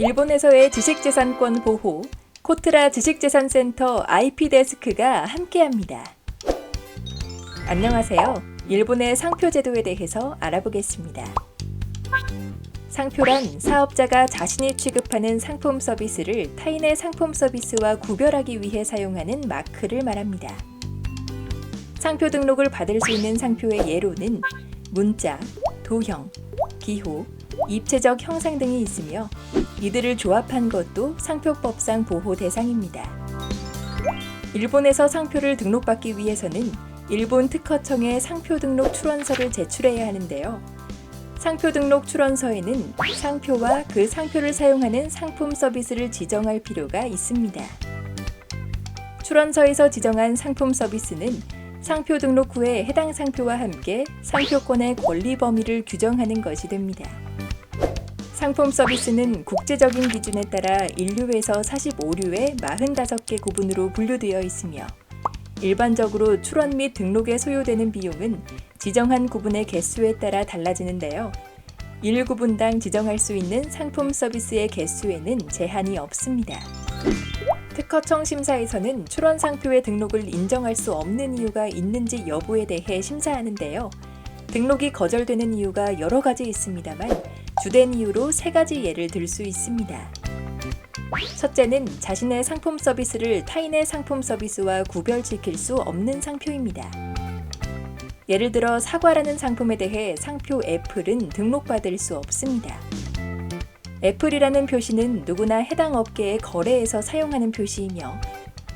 일본에서의 지식재산권 보호, 코트라 지식재산센터 IP데스크가 함께합니다. 안녕하세요. 일본의 상표 제도에 대해서 알아보겠습니다. 상표란 사업자가 자신이 취급하는 상품 서비스를 타인의 상품 서비스와 구별하기 위해 사용하는 마크를 말합니다. 상표 등록을 받을 수 있는 상표의 예로는 문자, 도형, 기호, 입체적 형상 등이 있으며 이들을 조합한 것도 상표법상 보호 대상입니다. 일본에서 상표를 등록받기 위해서는 일본 특허청에 상표 등록 출원서를 제출해야 하는데요. 상표 등록 출원서에는 상표와 그 상표를 사용하는 상품 서비스를 지정할 필요가 있습니다. 출원서에서 지정한 상품 서비스는 상표 등록 후에 해당 상표와 함께 상표권의 권리 범위를 규정하는 것이 됩니다. 상품 서비스는 국제적인 기준에 따라 인류에서 45류에 45개 구분으로 분류되어 있으며 일반적으로 출원 및 등록에 소요되는 비용은 지정한 구분의 개수에 따라 달라지는데요. 1구분당 지정할 수 있는 상품 서비스의 개수에는 제한이 없습니다. 특허청 심사에서는 출원 상표의 등록을 인정할 수 없는 이유가 있는지 여부에 대해 심사하는데요. 등록이 거절되는 이유가 여러 가지 있습니다만 주된 이유로 3가지 예를 들 수 있습니다. 첫째는 자신의 상품 서비스를 타인의 상품 서비스와 구별지킬 수 없는 상표입니다. 예를 들어 사과라는 상품에 대해 상표 애플은 등록받을 수 없습니다. 애플이라는 표시는 누구나 해당 업계의 거래에서 사용하는 표시이며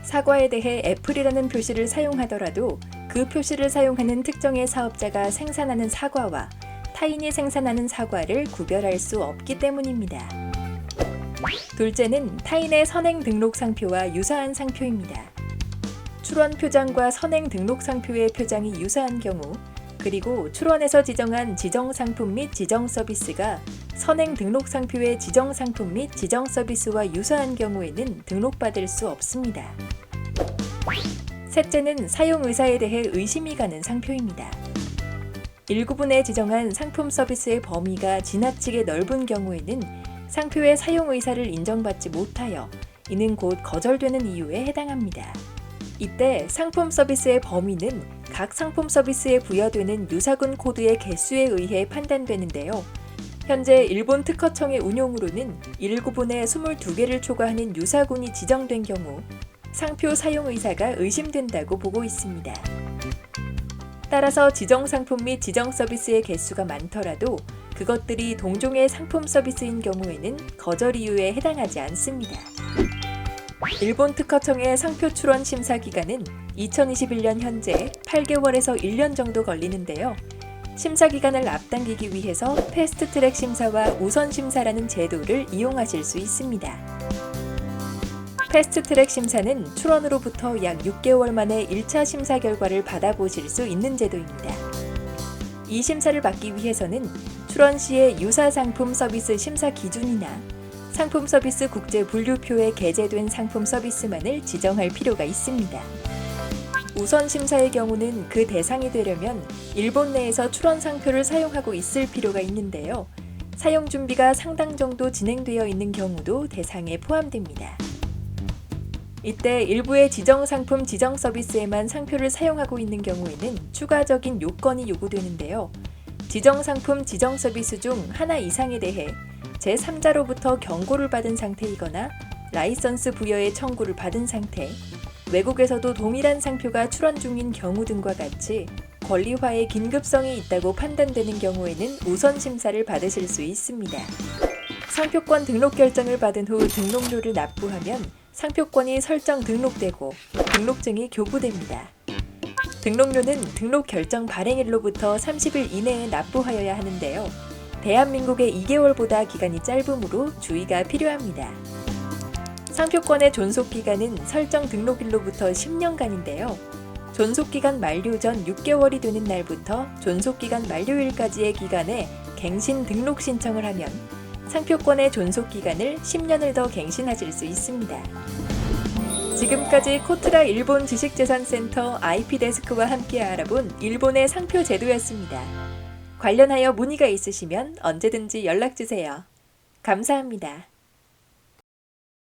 사과에 대해 애플이라는 표시를 사용하더라도 그 표시를 사용하는 특정의 사업자가 생산하는 사과와 타인이 생산하는 사과를 구별할 수 없기 때문입니다. 둘째는 타인의 선행 등록 상표와 유사한 상표입니다. 출원 표장과 선행 등록 상표의 표장이 유사한 경우, 그리고 출원에서 지정한 지정 상품 및 지정 서비스가 선행 등록 상표의 지정 상품 및 지정 서비스와 유사한 경우에는 등록받을 수 없습니다. 셋째는 사용 의사에 대해 의심이 가는 상표입니다. 일부분에 지정한 상품 서비스의 범위가 지나치게 넓은 경우에는 상표의 사용 의사를 인정받지 못하여 이는 곧 거절되는 이유에 해당합니다. 이때 상품 서비스의 범위는 각 상품 서비스에 부여되는 유사군 코드의 개수에 의해 판단되는데요. 현재 일본 특허청의 운용으로는 1구분에 22개를 초과하는 유사군이 지정된 경우 상표 사용 의사가 의심된다고 보고 있습니다. 따라서 지정 상품 및 지정 서비스의 개수가 많더라도 그것들이 동종의 상품 서비스인 경우에는 거절 이유에 해당하지 않습니다. 일본 특허청의 상표 출원 심사 기간은 2021년 현재 8개월에서 1년 정도 걸리는데요. 심사 기간을 앞당기기 위해서 패스트트랙 심사와 우선 심사라는 제도를 이용하실 수 있습니다. 패스트트랙 심사는 출원으로부터 약 6개월 만에 1차 심사 결과를 받아보실 수 있는 제도입니다. 이 심사를 받기 위해서는 출원 시의 유사 상품 서비스 심사 기준이나 상품 서비스 국제 분류표에 게재된 상품 서비스만을 지정할 필요가 있습니다. 우선 심사의 경우는 그 대상이 되려면 일본 내에서 출원 상표를 사용하고 있을 필요가 있는데요. 사용 준비가 상당 정도 진행되어 있는 경우도 대상에 포함됩니다. 이때 일부의 지정 상품 지정 서비스에만 상표를 사용하고 있는 경우에는 추가적인 요건이 요구되는데요. 지정 상품 지정 서비스 중 하나 이상에 대해 제3자로부터 경고를 받은 상태이거나 라이선스 부여의 청구를 받은 상태, 외국에서도 동일한 상표가 출원 중인 경우 등과 같이 권리화의 긴급성이 있다고 판단되는 경우에는 우선 심사를 받으실 수 있습니다. 상표권 등록 결정을 받은 후 등록료를 납부하면 상표권이 설정 등록되고 등록증이 교부됩니다. 등록료는 등록 결정 발행일로부터 30일 이내에 납부하여야 하는데요. 대한민국의 2개월보다 기간이 짧으므로 주의가 필요합니다. 상표권의 존속기간은 설정 등록일로부터 10년간인데요. 존속기간 만료 전 6개월이 되는 날부터 존속기간 만료일까지의 기간에 갱신 등록 신청을 하면 상표권의 존속기간을 10년을 더 갱신하실 수 있습니다. 지금까지 코트라 일본 지식재산센터 IP데스크와 함께 알아본 일본의 상표 제도였습니다. 관련하여 문의가 있으시면 언제든지 연락주세요. 감사합니다.